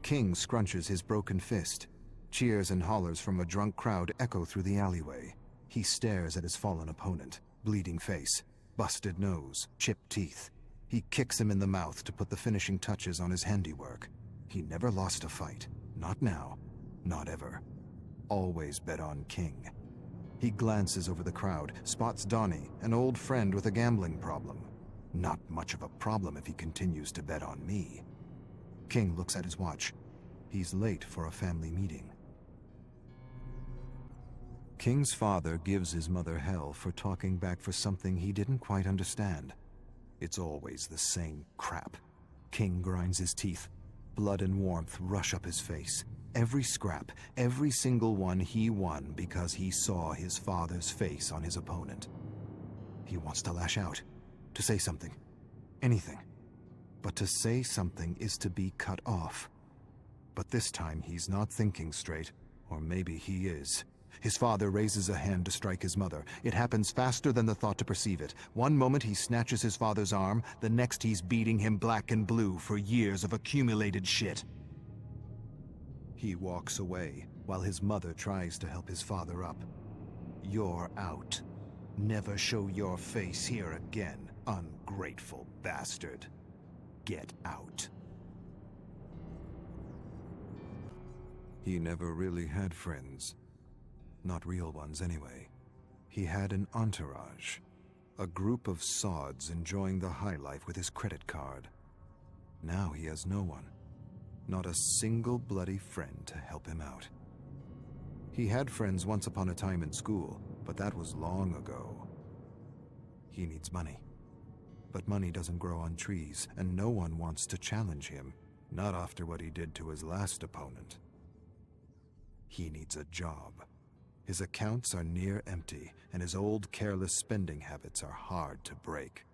King scrunches his broken fist. Cheers and hollers from a drunk crowd echo through the alleyway. He stares at his fallen opponent. Bleeding face, busted nose, chipped teeth. He kicks him in the mouth to put the finishing touches on his handiwork. He never lost a fight. Not now. Not ever. Always bet on King. He glances over the crowd, spots Donnie, an old friend with a gambling problem. Not much of a problem if he continues to bet on me. King looks at his watch. He's late for a family meeting. King's father gives his mother hell for talking back for something he didn't quite understand. It's always the same crap. King grinds his teeth. Blood and warmth rush up his face. Every scrap, every single one he won because he saw his father's face on his opponent. He wants to lash out, to say something, anything. But to say something is to be cut off. But this time he's not thinking straight, or maybe he is. His father raises a hand to strike his mother. It happens faster than the thought to perceive it. One moment he snatches his father's arm, the next he's beating him black and blue for years of accumulated shit. He walks away, while his mother tries to help his father up. You're out. Never show your face here again, ungrateful bastard. Get out. He never really had friends. Not real ones, anyway. He had an entourage. A group of sods enjoying the high life with his credit card. Now he has no one. Not a single bloody friend to help him out. He had friends once upon a time in school, but that was long ago. He needs money. But money doesn't grow on trees, and no one wants to challenge him, not after what he did to his last opponent. He needs a job. His accounts are near empty, and his old careless spending habits are hard to break.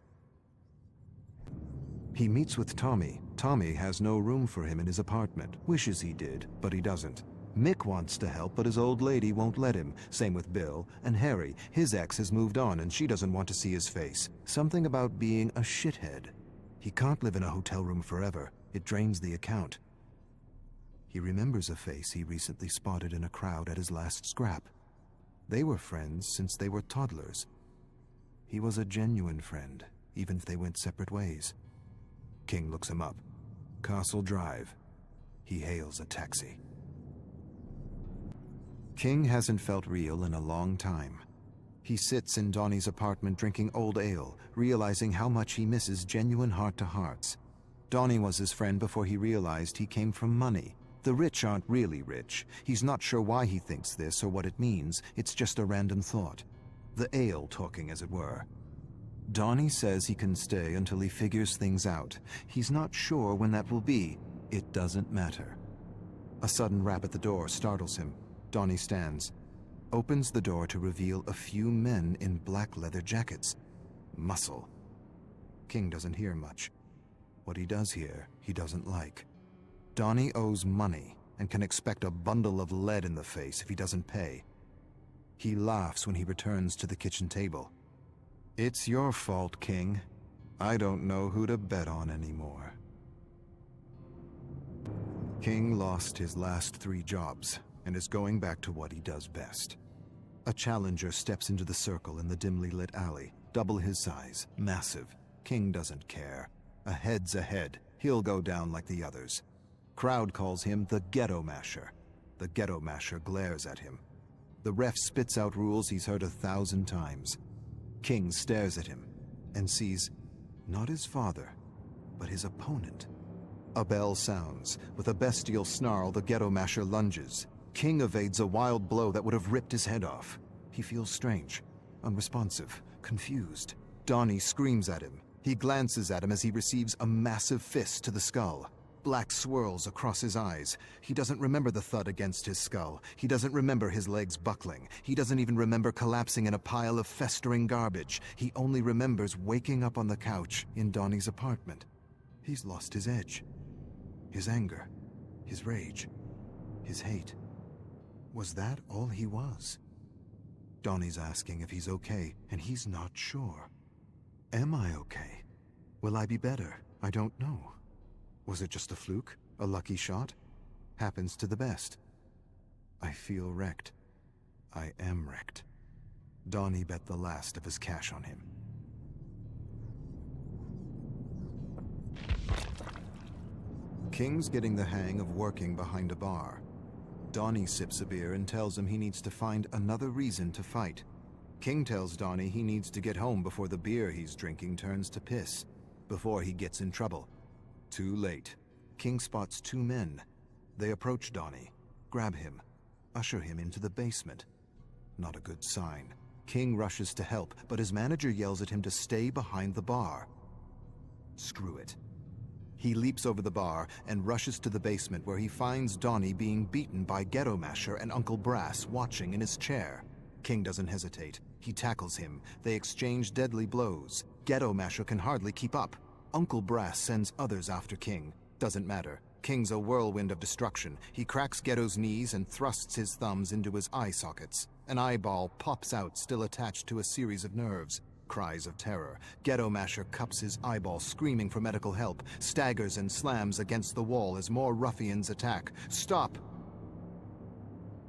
He meets with Tommy. Tommy has no room for him in his apartment. Wishes he did, but he doesn't. Mick wants to help, but his old lady won't let him. Same with Bill. And Harry. His ex has moved on, and she doesn't want to see his face. Something about being a shithead. He can't live in a hotel room forever. It drains the account. He remembers a face he recently spotted in a crowd at his last scrap. They were friends since they were toddlers. He was a genuine friend, even if they went separate ways. King looks him up. Castle Drive. He hails a taxi. King hasn't felt real in a long time. He sits in Donnie's apartment drinking old ale, realizing how much he misses genuine heart-to-hearts. Donnie was his friend before he realized he came from money. The rich aren't really rich. He's not sure why he thinks this or what it means. It's just a random thought. The ale talking, as it were. Donnie says he can stay until he figures things out. He's not sure when that will be. It doesn't matter. A sudden rap at the door startles him. Donnie stands, opens the door to reveal a few men in black leather jackets. Muscle. King doesn't hear much. What he does hear, he doesn't like. Donnie owes money and can expect a bundle of lead in the face if he doesn't pay. He laughs when he returns to the kitchen table. It's your fault, King. I don't know who to bet on anymore. King lost his last 3 jobs and is going back to what he does best. A challenger steps into the circle in the dimly lit alley, double his size, massive. King doesn't care. A head's a head. He'll go down like the others. Crowd calls him the Ghetto Masher. The Ghetto Masher glares at him. The ref spits out rules he's heard 1,000 times. King stares at him. and sees not his father, but his opponent. A bell sounds. With a bestial snarl, the Ghetto Masher lunges. King evades a wild blow that would have ripped his head off. He feels strange, unresponsive, confused. Donnie screams at him. He glances at him as he receives a massive fist to the skull. Black swirls across his eyes. He doesn't remember the thud against his skull. He doesn't remember his legs buckling. He doesn't even remember collapsing in a pile of festering garbage. He only remembers waking up on the couch in Donnie's apartment. He's lost his edge. His anger. His rage. His hate. Was that all he was? Donnie's asking if he's okay, and he's not sure. Am I okay? Will I be better? I don't know. Was it just a fluke? A lucky shot? Happens to the best. I feel wrecked. I am wrecked. Donnie bet the last of his cash on him. King's getting the hang of working behind a bar. Donnie sips a beer and tells him he needs to find another reason to fight. King tells Donnie he needs to get home before the beer he's drinking turns to piss, before he gets in trouble. Too late. King spots two men. They approach Donnie, grab him, usher him into the basement. Not a good sign. King rushes to help, but his manager yells at him to stay behind the bar. Screw it. He leaps over the bar and rushes to the basement where he finds Donnie being beaten by Ghetto Masher and Uncle Brass watching in his chair. King doesn't hesitate. He tackles him. They exchange deadly blows. Ghetto Masher can hardly keep up. Uncle Brass sends others after King. Doesn't matter. King's a whirlwind of destruction. He cracks Ghetto's knees and thrusts his thumbs into his eye sockets. An eyeball pops out, still attached to a series of nerves. Cries of terror. Ghetto Masher cups his eyeball, screaming for medical help, staggers and slams against the wall as more ruffians attack. Stop!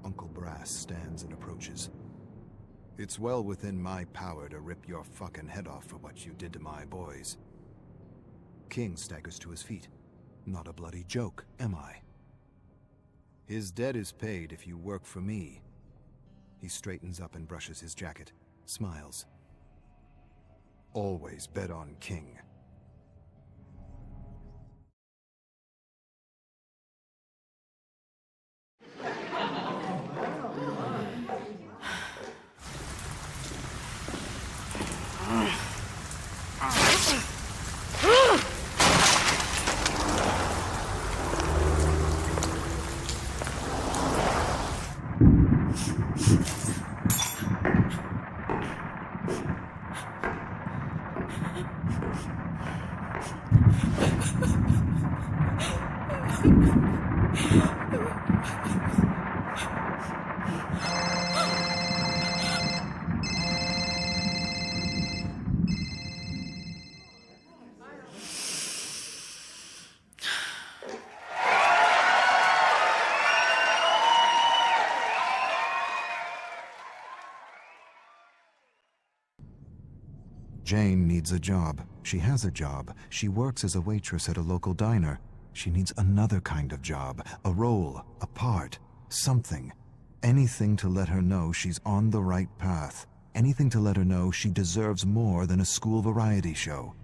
Uncle Brass stands and approaches. It's well within my power to rip your fucking head off for what you did to my boys. King staggers to his feet. Not a bloody joke, am I? His debt is paid if you work for me. He straightens up and brushes his jacket, smiles. Always bet on King. Jane needs a job. She has a job. She works as a waitress at a local diner. She needs another kind of job, a role, a part, something. Anything to let her know she's on the right path. Anything to let her know she deserves more than a school variety show.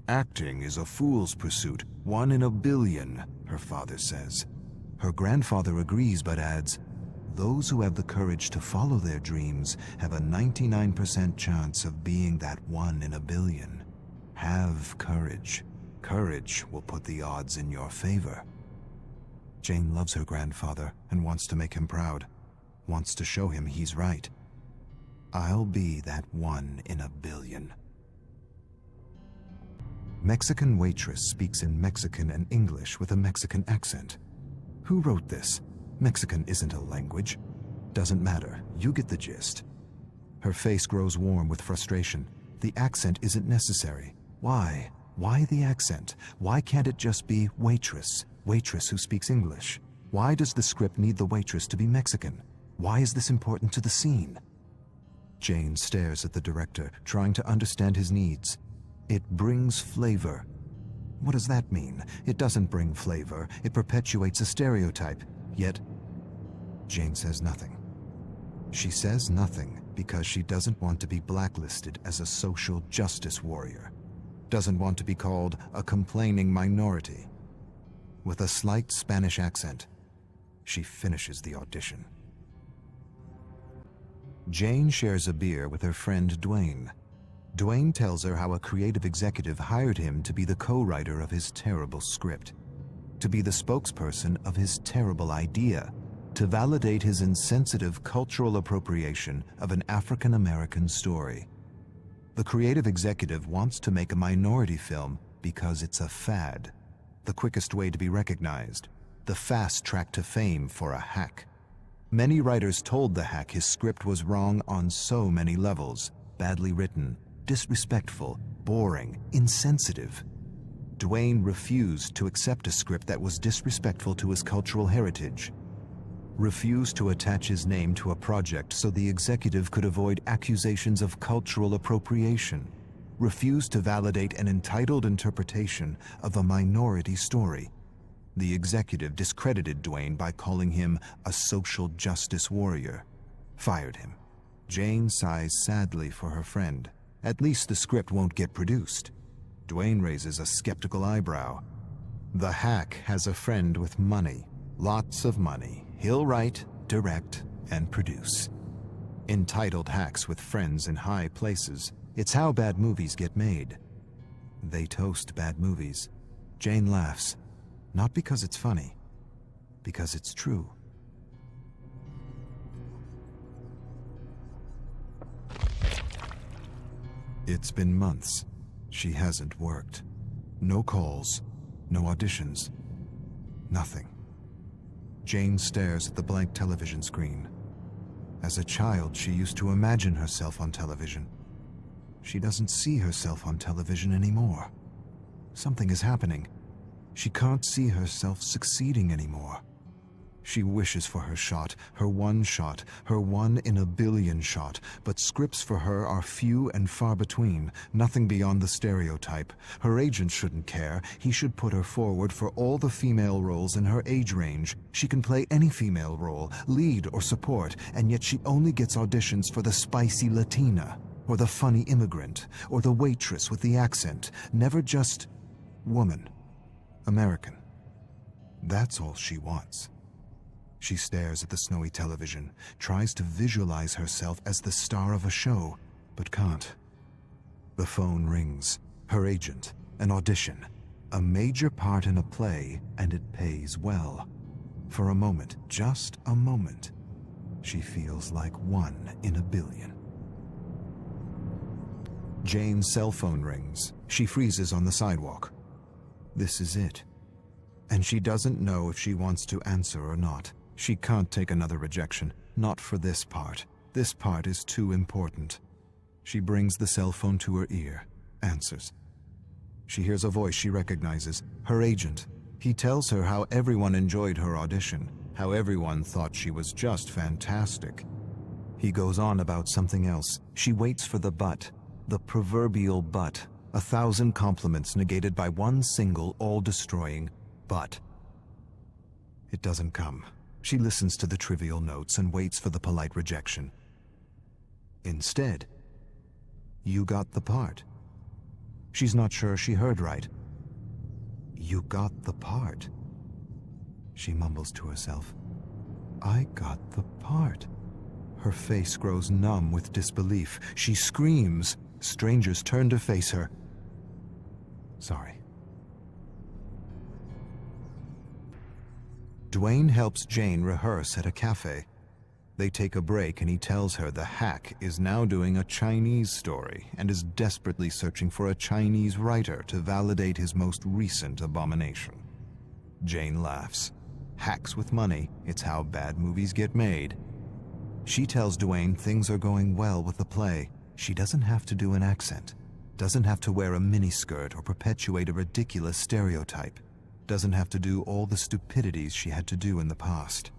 Acting is a fool's pursuit, 1 in a billion, her father says. Her grandfather agrees but adds, those who have the courage to follow their dreams have a 99% chance of being that 1 in a billion. Have courage. Courage will put the odds in your favor. Jane loves her grandfather and wants to make him proud. Wants to show him he's right. I'll be that 1 in a billion. Mexican waitress speaks in Mexican and English with a Mexican accent. Who wrote this? Mexican isn't a language. Doesn't matter. You get the gist. Her face grows warm with frustration. The accent isn't necessary. Why? Why the accent? Why can't it just be waitress? Waitress who speaks English? Why does the script need the waitress to be Mexican? Why is this important to the scene? Jane stares at the director, trying to understand his needs. It brings flavor. What does that mean? It doesn't bring flavor. It perpetuates a stereotype. Yet, Jane says nothing. She says nothing because she doesn't want to be blacklisted as a social justice warrior, doesn't want to be called a complaining minority. With a slight Spanish accent, she finishes the audition. Jane shares a beer with her friend Dwayne. Dwayne tells her how a creative executive hired him to be the co-writer of his terrible script, to be the spokesperson of his terrible idea, to validate his insensitive cultural appropriation of an African-American story. The creative executive wants to make a minority film because it's a fad, the quickest way to be recognized, the fast track to fame for a hack. Many writers told the hack his script was wrong on so many levels, badly written, disrespectful, boring, insensitive. Dwayne refused to accept a script that was disrespectful to his cultural heritage, refused to attach his name to a project so the executive could avoid accusations of cultural appropriation, refused to validate an entitled interpretation of a minority story. The executive discredited Dwayne by calling him a social justice warrior, fired him. Jane sighs sadly for her friend. At least the script won't get produced. Dwayne raises a skeptical eyebrow. The hack has a friend with money, lots of money. He'll write, direct, and produce. Entitled hacks with friends in high places. It's how bad movies get made. They toast bad movies. Jane laughs, not because it's funny, because it's true. It's been months. She hasn't worked. No calls, no auditions, nothing. Jane stares at the blank television screen. As a child, she used to imagine herself on television. She doesn't see herself on television anymore. Something is happening. She can't see herself succeeding anymore. She wishes for her shot, her one in a billion shot, but scripts for her are few and far between, nothing beyond the stereotype. Her agent shouldn't care. He should put her forward for all the female roles in her age range. She can play any female role, lead or support, and yet she only gets auditions for the spicy Latina, or the funny immigrant, or the waitress with the accent, never just woman, American. That's all she wants. She stares at the snowy television, tries to visualize herself as the star of a show, but can't. The phone rings. Her agent, an audition, a major part in a play, and it pays well. For a moment, just a moment, she feels like one in a billion. Jane's cell phone rings. She freezes on the sidewalk. This is it. And she doesn't know if she wants to answer or not. She can't take another rejection, not for this part. This part is too important. She brings the cell phone to her ear, answers. She hears a voice she recognizes, her agent. He tells her how everyone enjoyed her audition, how everyone thought she was just fantastic. He goes on about something else. She waits for the but, the proverbial but, 1,000 compliments negated by one single, all-destroying but. It doesn't come. She listens to the trivial notes and waits for the polite rejection. Instead, you got the part. She's not sure she heard right. You got the part. She mumbles to herself. I got the part. Her face grows numb with disbelief. She screams. Strangers turn to face her. Sorry. Dwayne helps Jane rehearse at a cafe. They take a break and he tells her the hack is now doing a Chinese story and is desperately searching for a Chinese writer to validate his most recent abomination. Jane laughs. Hacks with money, it's how bad movies get made. She tells Dwayne things are going well with the play. She doesn't have to do an accent, doesn't have to wear a miniskirt or perpetuate a ridiculous stereotype. Doesn't have to do all the stupidities she had to do in the past.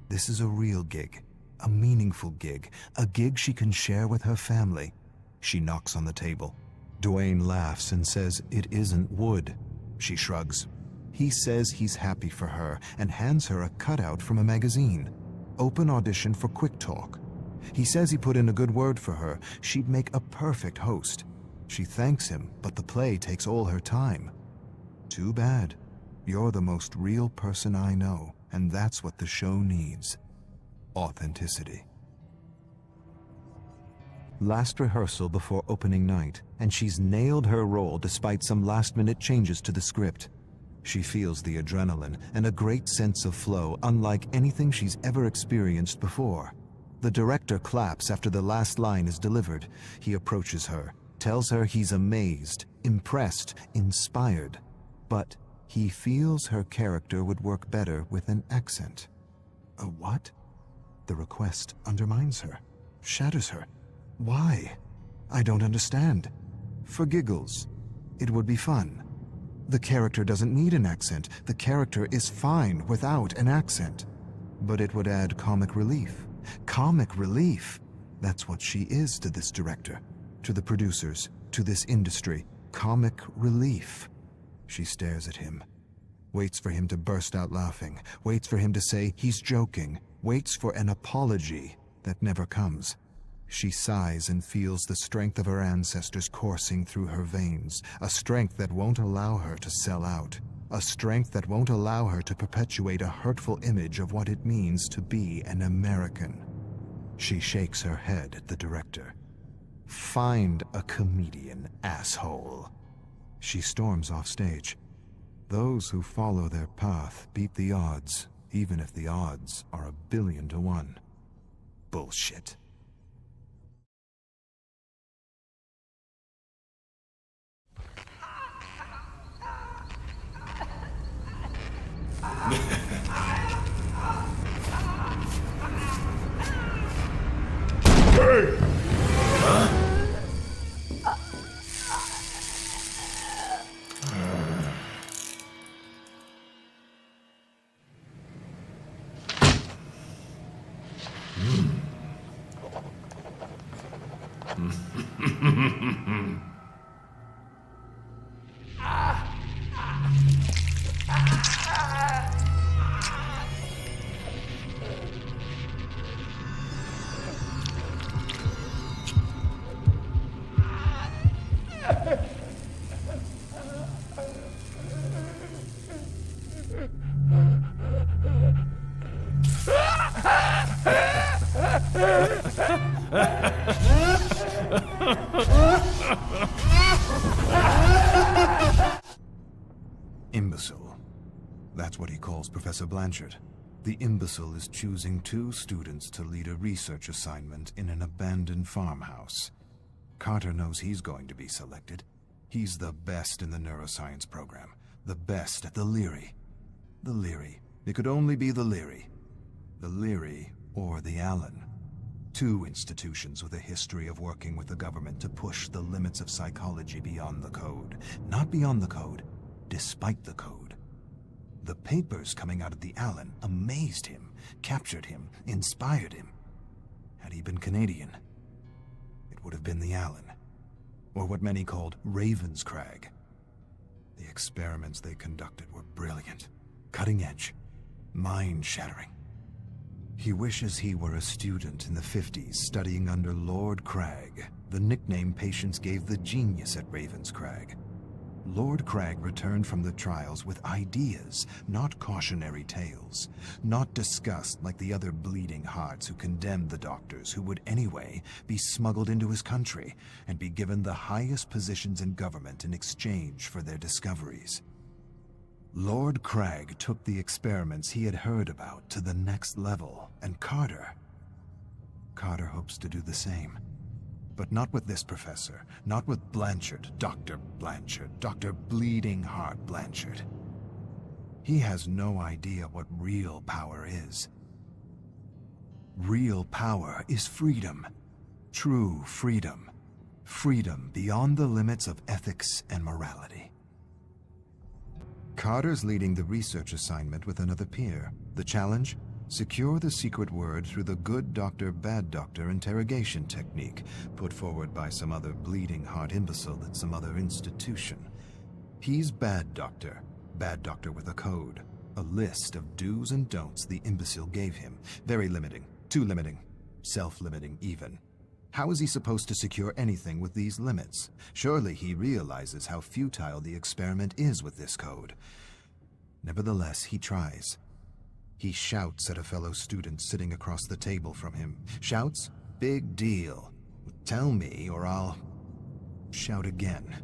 This is a real gig, a meaningful gig, a gig she can share with her family. She knocks on the table. Dwayne laughs and says it isn't wood. She shrugs. He says he's happy for her and hands her a cutout from a magazine. Open audition for Quick Talk. He says he put in a good word for her. She'd make a perfect host. She thanks him, but the play takes all her time. Too bad. You're the most real person I know, and that's what the show needs. Authenticity. Last rehearsal before opening night, and she's nailed her role despite some last-minute changes to the script. She feels the adrenaline and a great sense of flow unlike anything she's ever experienced before. The director claps after the last line is delivered. He approaches her, tells her he's amazed, impressed, inspired. But he feels her character would work better with an accent. A what? The request undermines her, shatters her. Why? I don't understand. For giggles. It would be fun. The character doesn't need an accent. The character is fine without an accent. But it would add comic relief. Comic relief! That's what she is to this director, to the producers, to this industry. Comic relief. She stares at him, waits for him to burst out laughing, waits for him to say he's joking, waits for an apology that never comes. She sighs and feels the strength of her ancestors coursing through her veins, a strength that won't allow her to sell out, a strength that won't allow her to perpetuate a hurtful image of what it means to be an American. She shakes her head at the director. Find a comedian, asshole. She storms off stage. Those who follow their path beat the odds, even if the odds are 1,000,000,000 to 1. Bullshit. Hey! Huh? Imbecile. That's what he calls Professor Blanchard. The imbecile is choosing 2 students to lead a research assignment in an abandoned farmhouse. Carter knows he's going to be selected. He's the best in the neuroscience program, the best at the Leary. The Leary. It could only be the Leary. The Leary or the Allen. 2 institutions with a history of working with the government to push the limits of psychology beyond the code. Not beyond the code, despite the code. The papers coming out of the Allen amazed him, captured him, inspired him. Had he been Canadian, it would have been the Allen, or what many called Ravenscrag. The experiments they conducted were brilliant, cutting edge, mind-shattering. He wishes he were a student in the 50s studying under Lord Crag, the nickname patients gave the genius at Ravenscrag. Lord Crag returned from the trials with ideas, not cautionary tales, not disgust like the other bleeding hearts who condemned the doctors who would anyway be smuggled into his country and be given the highest positions in government in exchange for their discoveries. Lord Crag took the experiments he had heard about to the next level, and Carter hopes to do the same. But not with this professor, not with Blanchard, Dr. Blanchard, Dr. Bleeding Heart Blanchard. He has no idea what real power is. Real power is freedom. True freedom. Freedom beyond the limits of ethics and morality. Carter's leading the research assignment with another peer. The challenge? Secure the secret word through the good doctor, bad doctor interrogation technique put forward by some other bleeding heart imbecile at some other institution. He's bad doctor with a code, a list of do's and don'ts the imbecile gave him. Very limiting, too limiting. self-limiting even. How is he supposed to secure anything with these limits? Surely he realizes how futile the experiment is with this code. Nevertheless, he tries. He shouts at a fellow student sitting across the table from him. Shouts? Big deal. Tell me or I'll... Shout again.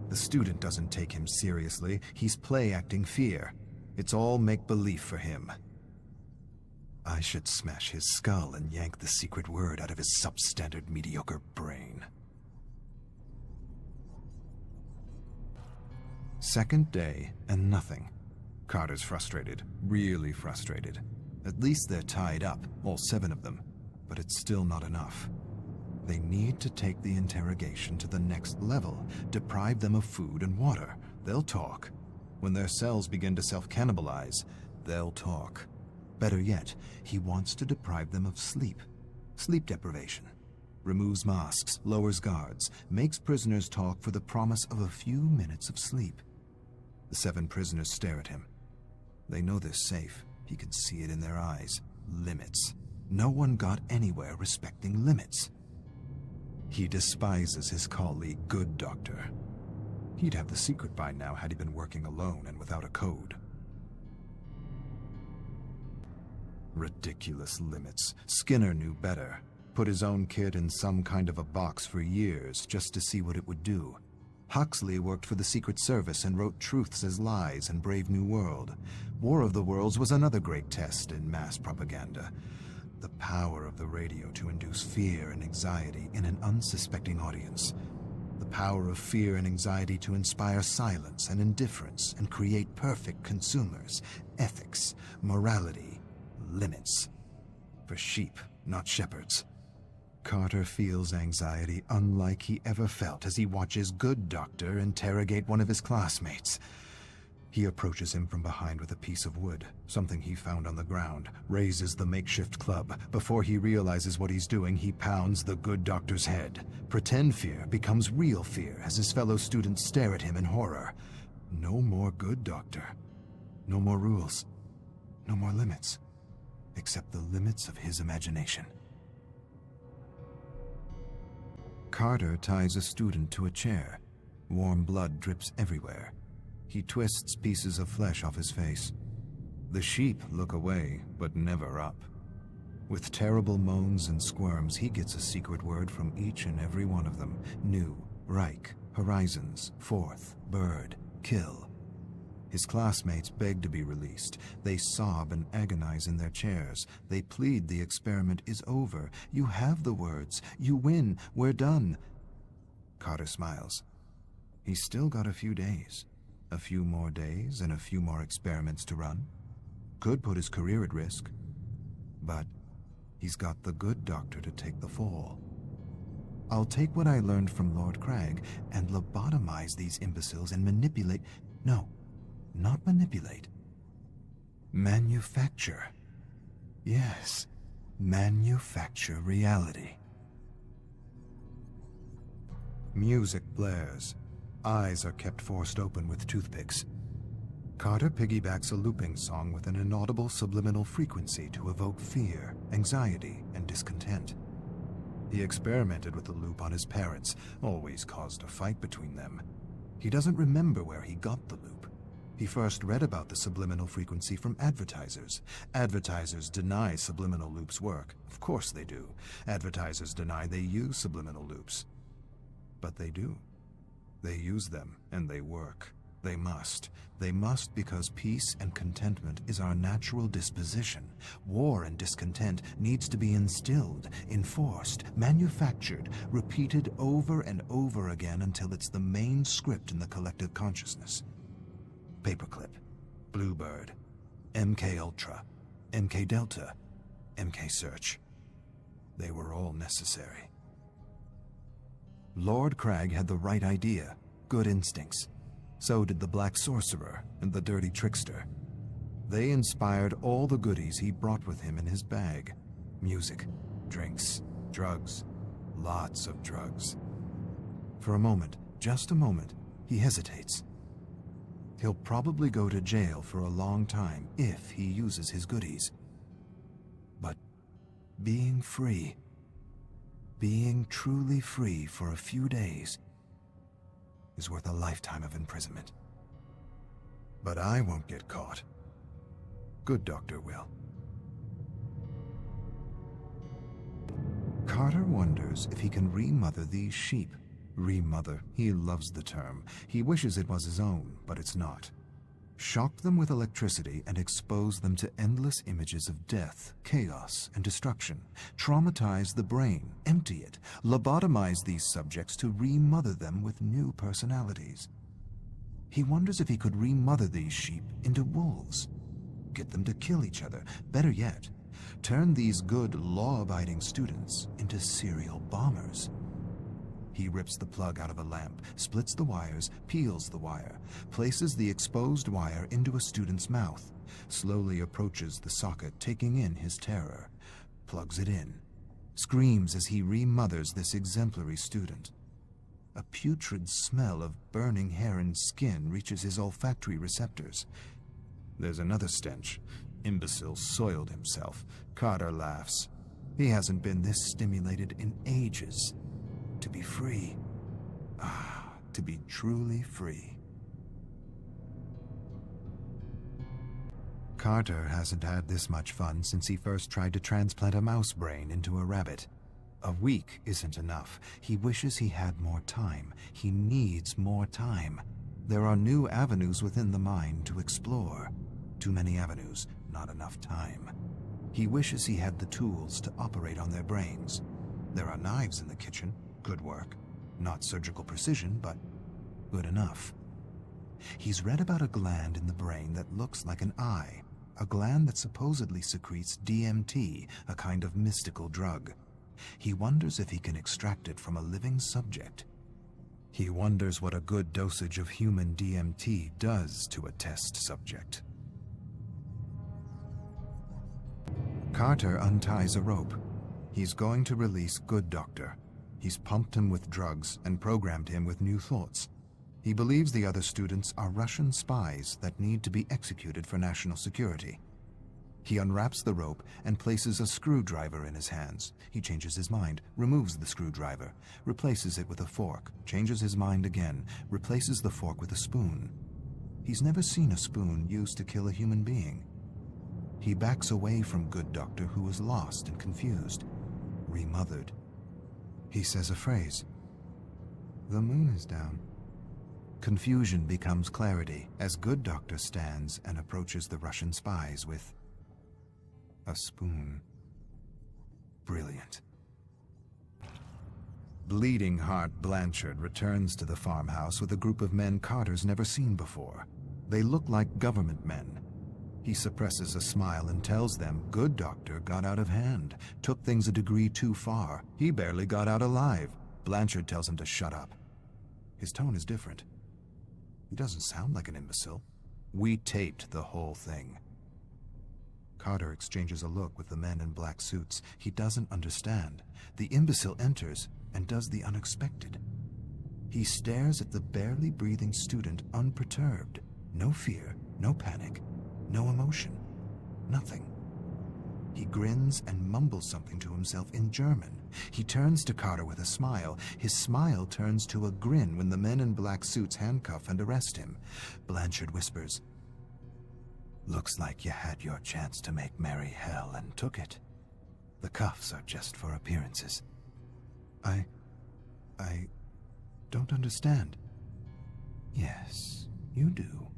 The student doesn't take him seriously. He's play-acting fear. It's all make-believe for him. I should smash his skull and yank the secret word out of his substandard mediocre brain. Second day, and nothing. Carter's frustrated, really frustrated. At least they're tied up, all 7 of them, but it's still not enough. They need to take the interrogation to the next level, deprive them of food and water. They'll talk. When their cells begin to self-cannibalize, they'll talk. Better yet, he wants to deprive them of sleep. Sleep deprivation. Removes masks, lowers guards, makes prisoners talk for the promise of a few minutes of sleep. The 7 prisoners stare at him. They know they're safe. He can see it in their eyes. Limits. No one got anywhere respecting limits. He despises his colleague, Good Doctor. He'd have the secret by now had he been working alone and without a code. Ridiculous limits. Skinner knew better. Put his own kid in some kind of a box for years just to see what it would do. Huxley worked for the Secret Service and wrote Truths as Lies and Brave New World. War of the Worlds was another great test in mass propaganda. The power of the radio to induce fear and anxiety in an unsuspecting audience. The power of fear and anxiety to inspire silence and indifference and create perfect consumers. Ethics, morality, limits. For sheep, not shepherds. Carter feels anxiety unlike he ever felt as he watches Good Doctor interrogate one of his classmates. He approaches him from behind with a piece of wood, something he found on the ground, raises the makeshift club. Before he realizes what he's doing, he pounds the Good Doctor's head. Pretend fear becomes real fear as his fellow students stare at him in horror. No more Good Doctor. No more rules. No more limits. Except the limits of his imagination. Carter ties a student to a chair. Warm blood drips everywhere. He twists pieces of flesh off his face. The sheep look away, but never up. With terrible moans and squirms, he gets a secret word from each and every one of them. New, Reich, Horizons, Fourth, Bird, Kill. His classmates beg to be released. They sob and agonize in their chairs. They plead the experiment is over. You have the words. You win. We're done. Carter smiles. He's still got a few days. A few more days and a few more experiments to run. Could put his career at risk. But he's got the Good Doctor to take the fall. I'll take what I learned from Lord Crag and lobotomize these imbeciles and manipulate... No. Not manipulate. Manufacture. Yes, manufacture reality. Music blares. Eyes are kept forced open with toothpicks. Carter piggybacks a looping song with an inaudible subliminal frequency to evoke fear, anxiety, and discontent. He experimented with the loop on his parents, always caused a fight between them. He doesn't remember where he got the loop. He first read about the subliminal frequency from advertisers. Advertisers deny subliminal loops work. Of course they do. Advertisers deny they use subliminal loops. But they do. They use them, and they work. They must. They must because peace and contentment is our natural disposition. War and discontent needs to be instilled, enforced, manufactured, repeated over and over again until it's the main script in the collective consciousness. Paperclip, Bluebird, MK Ultra, MK Delta, MK Search. They were all necessary. Lord Crag had the right idea, good instincts. So did the Black Sorcerer and the Dirty Trickster. They inspired all the goodies he brought with him in his bag. Music, drinks, drugs, lots of drugs. For a moment, just a moment, he hesitates. He'll probably go to jail for a long time if he uses his goodies. But being free, being truly free for a few days, is worth a lifetime of imprisonment. But I won't get caught. Good Doctor will. Carter wonders if he can remother these sheep. Remother, he loves the term. He wishes it was his own, but it's not. Shock them with electricity and expose them to endless images of death, chaos, and destruction. Traumatize the brain, empty it, lobotomize these subjects to remother them with new personalities. He wonders if he could remother these sheep into wolves. Get them to kill each other. Better yet, turn these good, law-abiding students into serial bombers. He rips the plug out of a lamp, splits the wires, peels the wire, places the exposed wire into a student's mouth, slowly approaches the socket, taking in his terror, plugs it in, screams as he remothers this exemplary student. A putrid smell of burning hair and skin reaches his olfactory receptors. There's another stench. Imbecile soiled himself. Carter laughs. He hasn't been this stimulated in ages. To be free. Ah, to be truly free. Carter hasn't had this much fun since he first tried to transplant a mouse brain into a rabbit. A week isn't enough. He wishes he had more time. He needs more time. There are new avenues within the mind to explore. Too many avenues, not enough time. He wishes he had the tools to operate on their brains. There are knives in the kitchen. Good work. Not surgical precision, but good enough. He's read about a gland in the brain that looks like an eye, a gland that supposedly secretes DMT, a kind of mystical drug. He wonders if he can extract it from a living subject. He wonders what a good dosage of human DMT does to a test subject. Carter unties a rope. He's going to release Good Doctor. He's pumped him with drugs and programmed him with new thoughts. He believes the other students are Russian spies that need to be executed for national security. He unwraps the rope and places a screwdriver in his hands. He changes his mind, removes the screwdriver, replaces it with a fork, changes his mind again, replaces the fork with a spoon. He's never seen a spoon used to kill a human being. He backs away from Good Doctor, who is lost and confused, remothered. He says a phrase. The moon is down. Confusion becomes clarity as Good Doctor stands and approaches the Russian spies with a spoon. Brilliant. Bleeding Heart Blanchard returns to the farmhouse with a group of men Carter's never seen before. They look like government men. He suppresses a smile and tells them Good Doctor got out of hand, took things a degree too far. He barely got out alive. Blanchard tells him to shut up. His tone is different. He doesn't sound like an imbecile. We taped the whole thing. Carter exchanges a look with the men in black suits. He doesn't understand. The imbecile enters and does the unexpected. He stares at the barely breathing student unperturbed. No fear, no panic. No emotion. Nothing. He grins and mumbles something to himself in German. He turns to Carter with a smile. His smile turns to a grin when the men in black suits handcuff and arrest him. Blanchard whispers, "Looks like you had your chance to make merry hell and took it. The cuffs are just for appearances." I don't understand." "Yes, you do.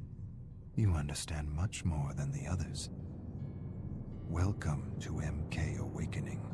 You understand much more than the others. Welcome to MK Awakening."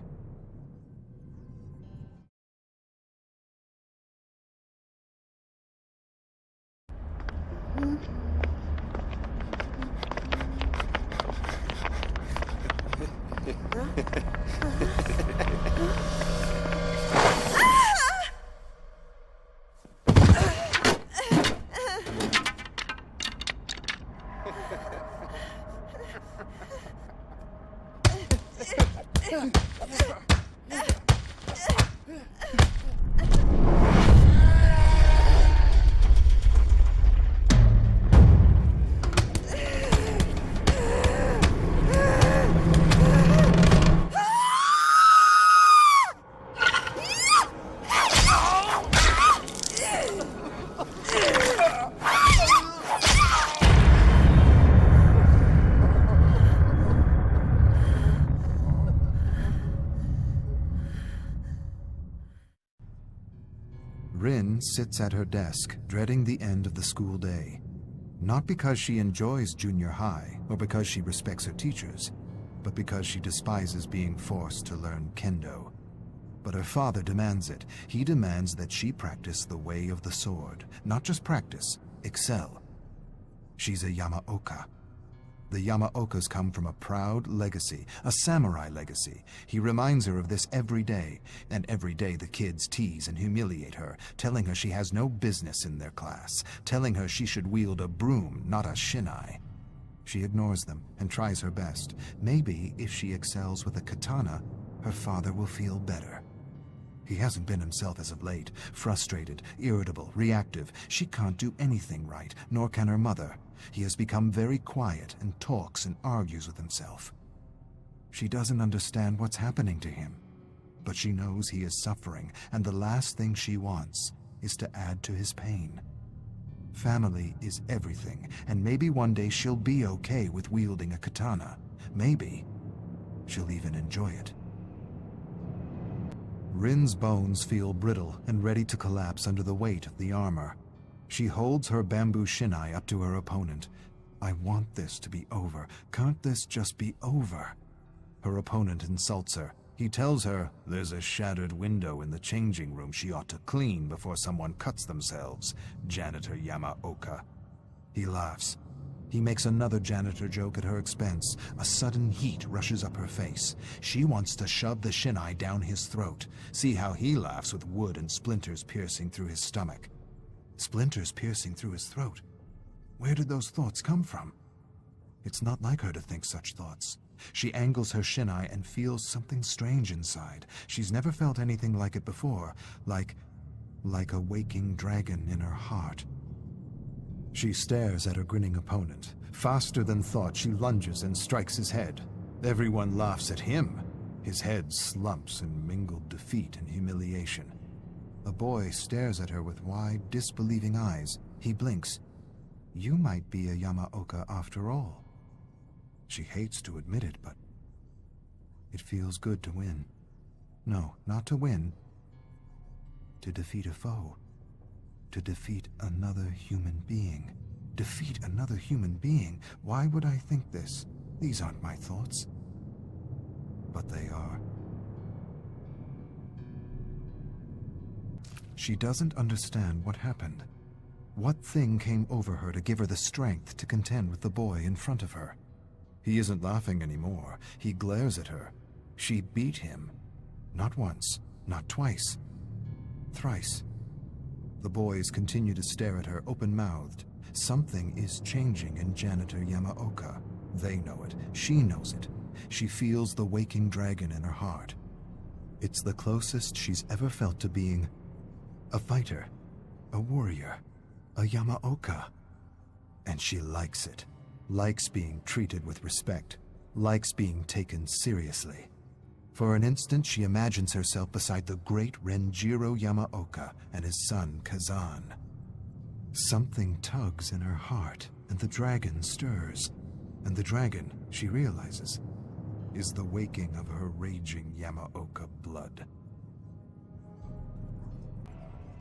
Rin sits at her desk, dreading the end of the school day. Not because she enjoys junior high or because she respects her teachers, but because she despises being forced to learn kendo. But her father demands it. He demands that she practice the way of the sword. Not just practice, excel. She's a Yamaoka. The Yamaokas come from a proud legacy, a samurai legacy. He reminds her of this every day, and every day the kids tease and humiliate her, telling her she has no business in their class, telling her she should wield a broom, not a shinai. She ignores them and tries her best. Maybe if she excels with a katana, her father will feel better. He hasn't been himself as of late, frustrated, irritable, reactive. She can't do anything right, nor can her mother. He has become very quiet and talks and argues with himself. She doesn't understand what's happening to him, but she knows he is suffering, and the last thing she wants is to add to his pain. Family is everything, and maybe one day she'll be okay with wielding a katana. Maybe she'll even enjoy it. Rin's bones feel brittle and ready to collapse under the weight of the armor. She holds her bamboo shinai up to her opponent. I want this to be over. Can't this just be over? Her opponent insults her. He tells her there's a shattered window in the changing room she ought to clean before someone cuts themselves, Janitor Yamaoka. He laughs. He makes another janitor joke at her expense. A sudden heat rushes up her face. She wants to shove the shinai down his throat. See how he laughs with wood and splinters piercing through his stomach. Splinters piercing through his throat. Where did those thoughts come from? It's not like her to think such thoughts. She angles her shinai and feels something strange inside. She's never felt anything like it before, like a waking dragon in her heart. She stares at her grinning opponent. Faster than thought, she lunges and strikes his head. Everyone laughs at him. His head slumps in mingled defeat and humiliation. A boy stares at her with wide, disbelieving eyes. He blinks. You might be a Yamaoka after all. She hates to admit it, but it feels good to win. No, not to win. To defeat a foe. To defeat another human being. Defeat another human being? Why would I think this? These aren't my thoughts. But they are. She doesn't understand what happened. What thing came over her to give her the strength to contend with the boy in front of her? He isn't laughing anymore. He glares at her. She beat him. Not once, not twice. Thrice. The boys continue to stare at her open-mouthed. Something is changing in Janitor Yamaoka. They know it. She knows it. She feels the waking dragon in her heart. It's the closest she's ever felt to being a fighter, a warrior, a Yamaoka. And she likes it. Likes being treated with respect. Likes being taken seriously. For an instant, she imagines herself beside the great Renjiro Yamaoka and his son Kazan. Something tugs in her heart, and the dragon stirs. And the dragon, she realizes, is the waking of her raging Yamaoka blood.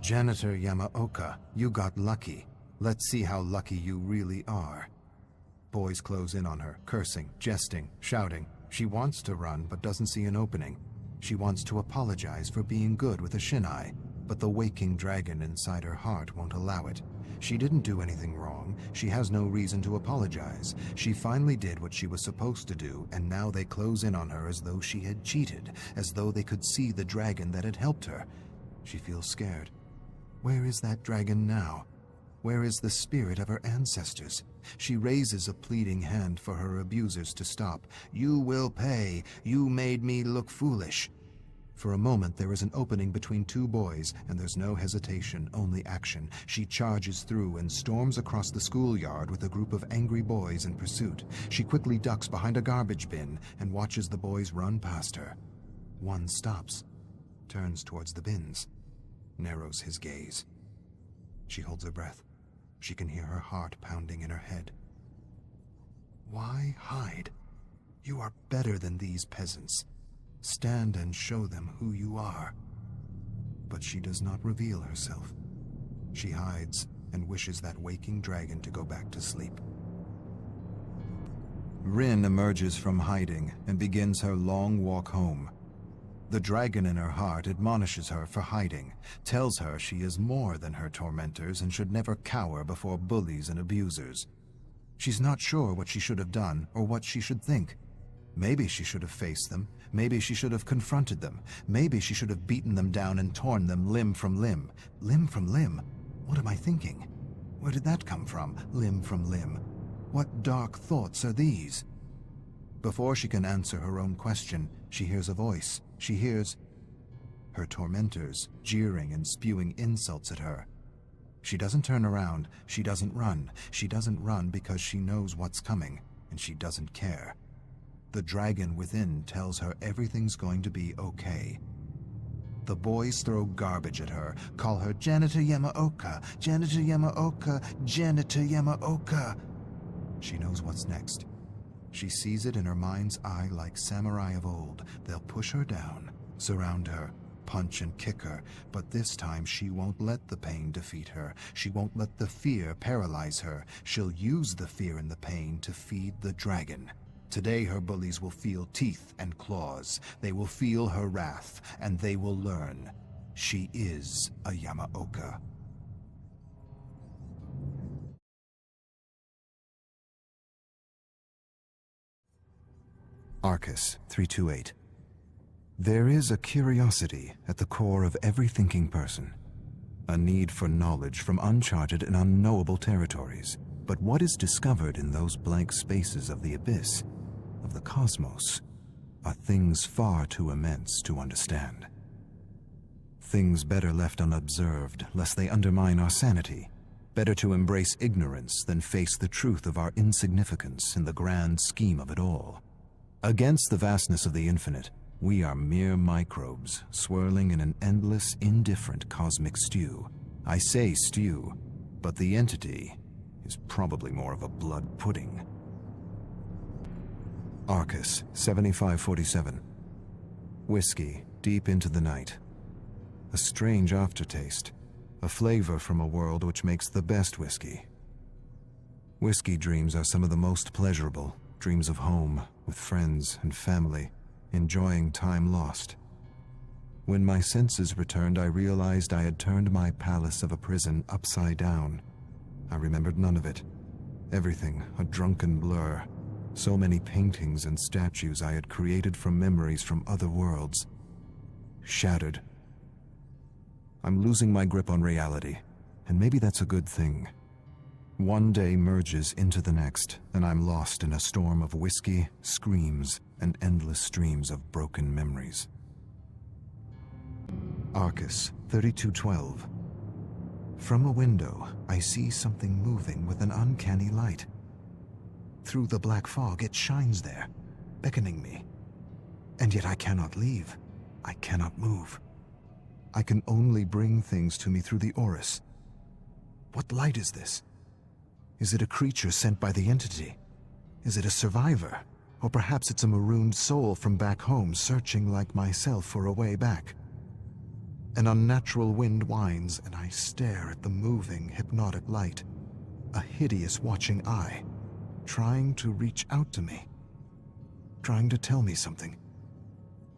Janitor Yamaoka, you got lucky. Let's see how lucky you really are. Boys close in on her, cursing, jesting, shouting. She wants to run, but doesn't see an opening. She wants to apologize for being good with a shinai, but the waking dragon inside her heart won't allow it. She didn't do anything wrong. She has no reason to apologize. She finally did what she was supposed to do, and now they close in on her as though she had cheated, as though they could see the dragon that had helped her. She feels scared. Where is that dragon now? Where is the spirit of her ancestors? She raises a pleading hand for her abusers to stop. You will pay. You made me look foolish. For a moment, there is an opening between two boys, and there's no hesitation, only action. She charges through and storms across the schoolyard with a group of angry boys in pursuit. She quickly ducks behind a garbage bin and watches the boys run past her. One stops, turns towards the bins, narrows his gaze. She holds her breath. She can hear her heart pounding in her head. Why hide? You are better than these peasants. Stand and show them who you are. but she does not reveal herself. She hides and wishes that waking dragon to go back to sleep. Rin emerges from hiding and begins her long walk home. The dragon in her heart admonishes her for hiding, tells her she is more than her tormentors and should never cower before bullies and abusers. She's not sure what she should have done or what she should think. Maybe she should have faced them. Maybe she should have confronted them. Maybe she should have beaten them down and torn them limb from limb. Limb from limb? What am I thinking? Where did that come from? Limb from limb. What dark thoughts are these? Before she can answer her own question, she hears a voice. She hears her tormentors jeering and spewing insults at her. She doesn't turn around. She doesn't run. She doesn't run because she knows what's coming, and she doesn't care. The dragon within tells her everything's going to be okay. The boys throw garbage at her, call her Janitor Yamaoka, Janitor Yamaoka, Janitor Yamaoka. She knows what's next. She sees it in her mind's eye like samurai of old. They'll push her down, surround her, punch and kick her, but this time she won't let the pain defeat her. She won't let the fear paralyze her. She'll use the fear and the pain to feed the dragon. Today her bullies will feel teeth and claws. They will feel her wrath, and they will learn she is a Yamaoka. Arcus 328. There is a curiosity at the core of every thinking person, a need for knowledge from uncharted and unknowable territories. But what is discovered in those blank spaces of the abyss, of the cosmos, are things far too immense to understand. Things better left unobserved, lest they undermine our sanity. Better to embrace ignorance than face the truth of our insignificance in the grand scheme of it all. Against the vastness of the infinite, we are mere microbes swirling in an endless, indifferent cosmic stew. I say stew, but the entity is probably more of a blood pudding. Arcus 7547. Whiskey deep into the night. A strange aftertaste, a flavor from a world which makes the best whiskey. Whiskey dreams are some of the most pleasurable, dreams of home, with friends and family, enjoying time lost. When my senses returned, I realized I had turned my palace of a prison upside down. I remembered none of it. Everything a drunken blur. So many paintings and statues I had created from memories from other worlds. Shattered. I'm losing my grip on reality, and maybe that's a good thing. One day merges into the next, and I'm lost in a storm of whiskey, screams, and endless streams of broken memories. Arcus 3212. From a window, I see something moving with an uncanny light. Through the black fog, it shines there, beckoning me. And yet I cannot leave. I cannot move. I can only bring things to me through the Orus. What light is this? Is it a creature sent by the entity? Is it a survivor? Or perhaps it's a marooned soul from back home searching like myself for a way back. An unnatural wind whines, and I stare at the moving, hypnotic light. A hideous watching eye, trying to reach out to me. Trying to tell me something.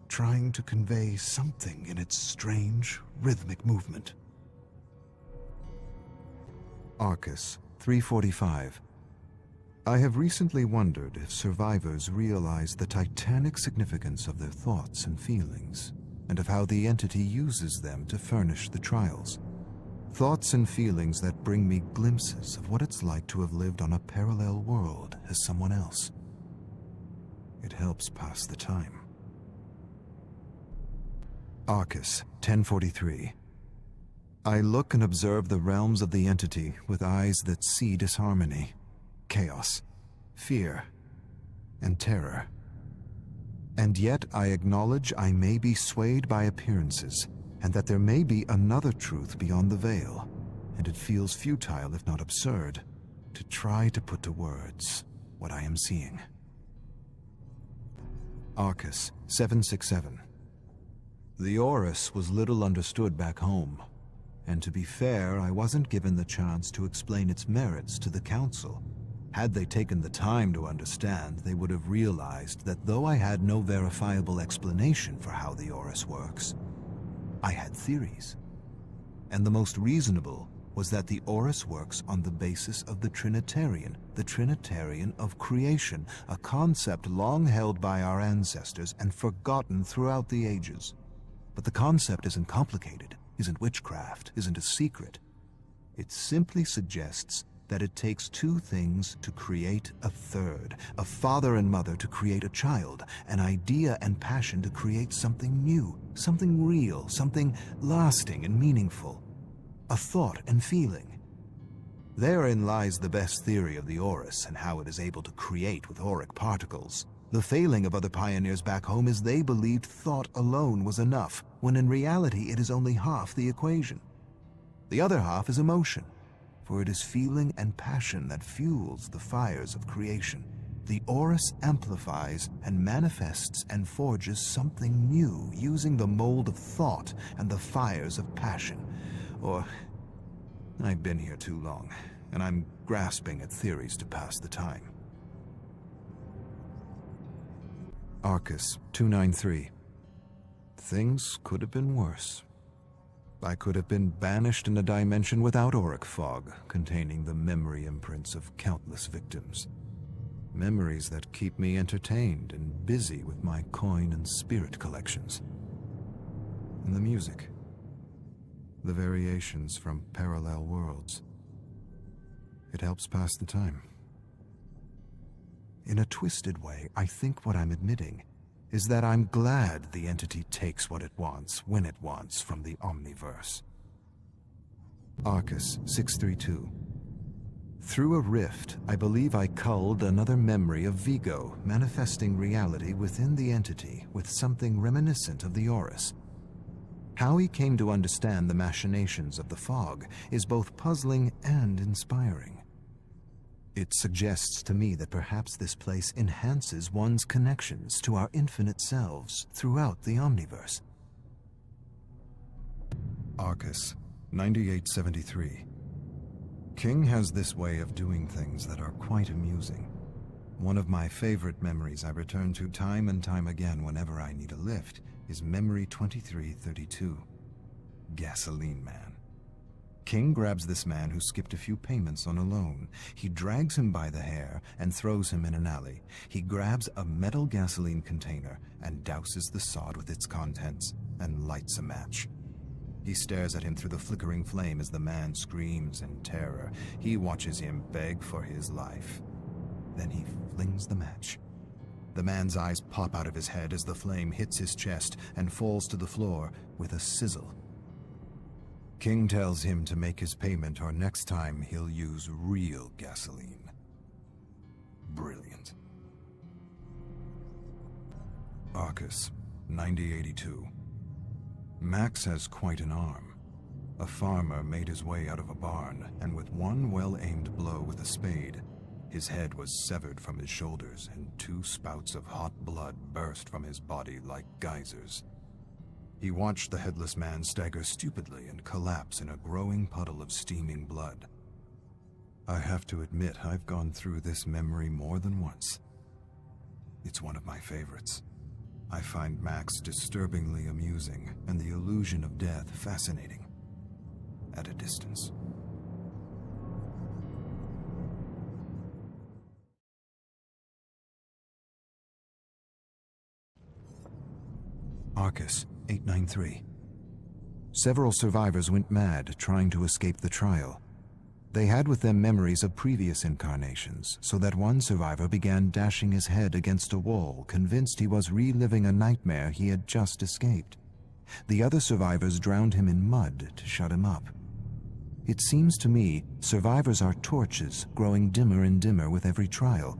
Trying to convey something in its strange, rhythmic movement. Arcus 345. I have recently wondered if survivors realize the titanic significance of their thoughts and feelings, and of how the entity uses them to furnish the trials. Thoughts and feelings that bring me glimpses of what it's like to have lived on a parallel world as someone else. It helps pass the time. Arcus 1043. I look and observe the realms of the entity with eyes that see disharmony, chaos, fear, and terror. And yet I acknowledge I may be swayed by appearances, and that there may be another truth beyond the veil, and it feels futile, if not absurd, to try to put to words what I am seeing. Arcus 767. The Orus was little understood back home, and to be fair, I wasn't given the chance to explain its merits to the Council. Had they taken the time to understand, they would have realized that though I had no verifiable explanation for how the Orus works, I had theories. And the most reasonable was that the Orus works on the basis of the Trinitarian of creation, a concept long held by our ancestors and forgotten throughout the ages. But the concept isn't complicated, isn't witchcraft, isn't a secret. It simply suggests that it takes two things to create a third, a father and mother to create a child, an idea and passion to create something new, something real, something lasting and meaningful, a thought and feeling. Therein lies the best theory of the Orus and how it is able to create with auric particles. The failing of other pioneers back home is they believed thought alone was enough, when in reality it is only half the equation. The other half is emotion, for it is feeling and passion that fuels the fires of creation. The Orus amplifies and manifests and forges something new using the mold of thought and the fires of passion. Or, I've been here too long, and I'm grasping at theories to pass the time. Arcus 293. Things could have been worse. I could have been banished in a dimension without auric fog, containing the memory imprints of countless victims. Memories that keep me entertained and busy with my coin and spirit collections. And the music. The variations from parallel worlds. It helps pass the time. In a twisted way, I think what I'm admitting is that I'm glad the entity takes what it wants, when it wants, from the Omniverse. Arcus 632. Through a rift, I believe I culled another memory of Vigo, manifesting reality within the entity with something reminiscent of the Orus. How he came to understand the machinations of the fog is both puzzling and inspiring. It suggests to me that perhaps this place enhances one's connections to our infinite selves throughout the Omniverse. Arcus 9873. King has this way of doing things that are quite amusing. One of my favorite memories I return to time and time again whenever I need a lift is Memory 2332, Gasoline Man. King grabs this man who skipped a few payments on a loan. He drags him by the hair and throws him in an alley. He grabs a metal gasoline container and douses the sod with its contents and lights a match. He stares at him through the flickering flame as the man screams in terror. He watches him beg for his life. Then he flings the match. The man's eyes pop out of his head as the flame hits his chest and falls to the floor with a sizzle. King tells him to make his payment or next time he'll use real gasoline. Brilliant. Arcus 9082. Max has quite an arm. A farmer made his way out of a barn, and with one well-aimed blow with a spade, his head was severed from his shoulders, and 2 spouts of hot blood burst from his body like geysers. He watched the headless man stagger stupidly and collapse in a growing puddle of steaming blood. I have to admit I've gone through this memory more than once. It's one of my favorites. I find Max disturbingly amusing and the illusion of death fascinating. At a distance. Arcus 893. Several survivors went mad trying to escape the trial. They had with them memories of previous incarnations, so that one survivor began dashing his head against a wall, convinced he was reliving a nightmare he had just escaped. The other survivors drowned him in mud to shut him up. It seems to me survivors are torches growing dimmer and dimmer with every trial.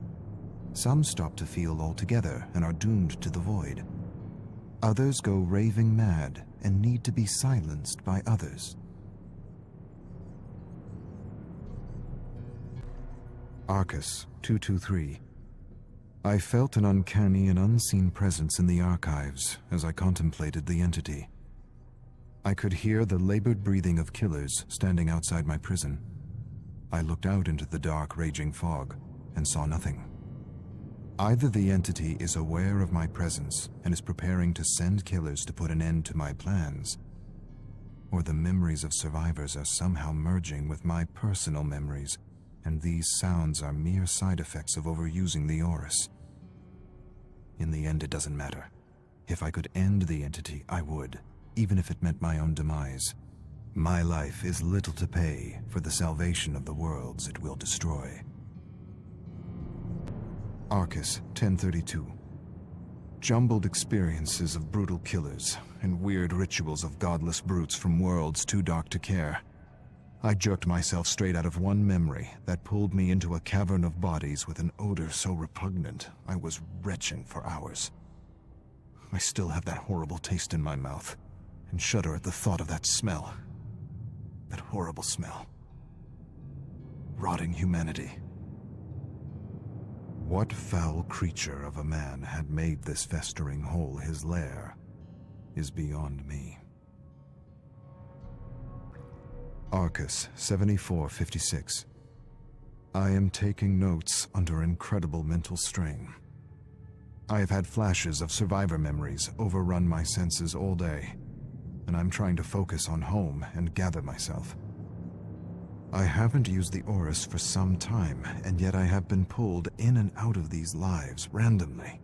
Some stop to feel altogether and are doomed to the void. Others go raving mad and need to be silenced by others. Arcus 223. I felt an uncanny and unseen presence in the archives as I contemplated the entity. I could hear the labored breathing of killers standing outside my prison. I looked out into the dark, raging fog and saw nothing. Either the entity is aware of my presence and is preparing to send killers to put an end to my plans, or the memories of survivors are somehow merging with my personal memories, and these sounds are mere side effects of overusing the Auris. In the end, it doesn't matter. If I could end the entity, I would, even if it meant my own demise. My life is little to pay for the salvation of the worlds it will destroy. Arcus 1032. Jumbled experiences of brutal killers and weird rituals of godless brutes from worlds too dark to care. I jerked myself straight out of one memory that pulled me into a cavern of bodies with an odor so repugnant I was retching for hours. I still have that horrible taste in my mouth and shudder at the thought of that smell. That horrible smell. Rotting humanity. What foul creature of a man had made this festering hole his lair is beyond me. Arcus 7456. I am taking notes under incredible mental strain. I have had flashes of survivor memories overrun my senses all day, and I'm trying to focus on home and gather myself. I haven't used the Auris for some time, and yet I have been pulled in and out of these lives randomly.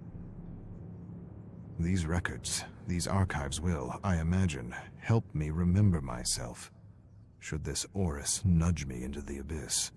These records, these archives will, I imagine, help me remember myself, should this Auris nudge me into the abyss.